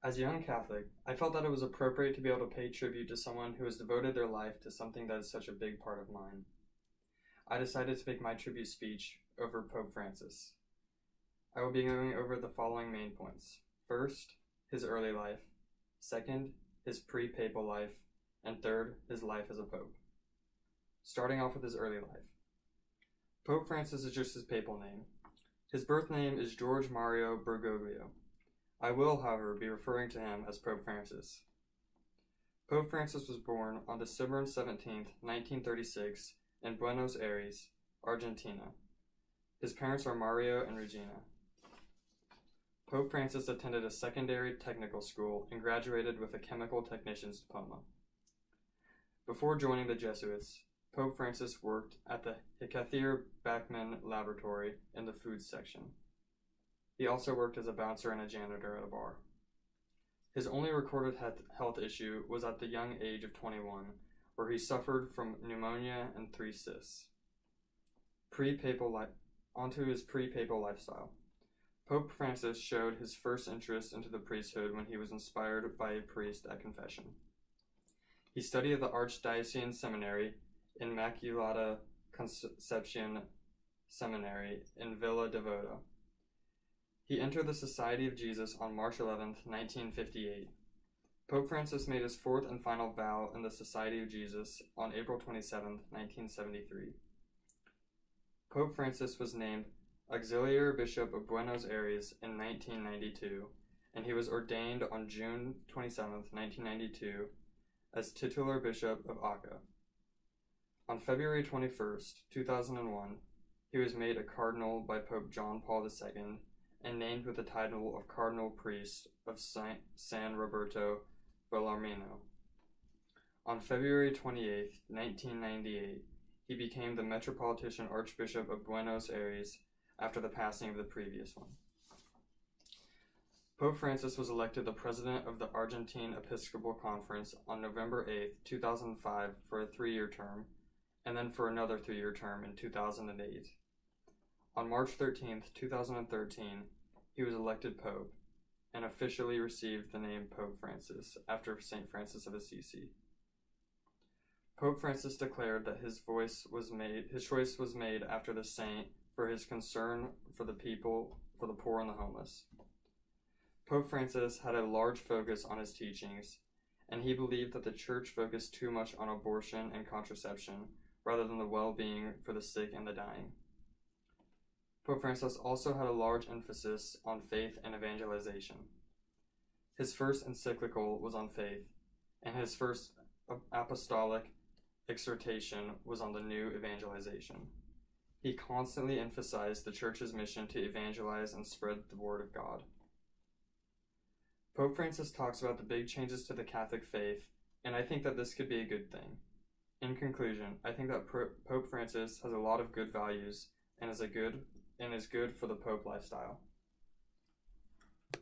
As a young Catholic, I felt that it was appropriate to be able to pay tribute to someone who has devoted their life to something that is such a big part of mine. I decided to make my tribute speech over Pope Francis. I will be going over the following main points. First, his early life. Second, his pre-papal life. And third, his life as a pope. Starting off with his early life. Pope Francis is just his papal name. His birth name is George Mario Bergoglio. I will, however, be referring to him as Pope Francis. Pope Francis was born on December 17th, 1936, in Buenos Aires, Argentina. His parents are Mario and Regina. Pope Francis attended a secondary technical school and graduated with a chemical technician's diploma. Before joining the Jesuits, Pope Francis worked at the Hikathir Bachmann Laboratory in the food section. He also worked as a bouncer and a janitor at a bar. His only recorded health issue was at the young age of 21, where he suffered from pneumonia and 3 cysts. Onto his pre-papal lifestyle. Pope Francis showed his first interest into the priesthood when he was inspired by a priest at confession. He studied at the Archdiocesan Seminary, Immaculata Conception Seminary in Villa Devoto. He entered the Society of Jesus on March 11, 1958. Pope Francis made his 4th and final vow in the Society of Jesus on April 27, 1973. Pope Francis was named Auxiliary Bishop of Buenos Aires in 1992, and he was ordained on June 27, 1992, as titular Bishop of Acre. On February 21, 2001, he was made a cardinal by Pope John Paul II and named with the title of Cardinal Priest of San Roberto Bellarmino. On February 28, 1998, he became the Metropolitan Archbishop of Buenos Aires after the passing of the previous one. Pope Francis was elected the president of the Argentine Episcopal Conference on November 8, 2005 for a 3-year term, and then for another 3-year term in 2008. On March 13, 2013, he was elected Pope and officially received the name Pope Francis after St. Francis of Assisi. Pope Francis declared that his choice was made after the saint for his concern for the people, for the poor and the homeless. Pope Francis had a large focus on his teachings, and he believed that the church focused too much on abortion and contraception rather than the well-being for the sick and the dying. Pope Francis also had a large emphasis on faith and evangelization. His first encyclical was on faith, and his first apostolic exhortation was on the new evangelization. He constantly emphasized the church's mission to evangelize and spread the word of God. Pope Francis talks about the big changes to the Catholic faith, and I think that this could be a good thing. In conclusion, I think that Pope Francis has a lot of good values and is good for the Pope lifestyle.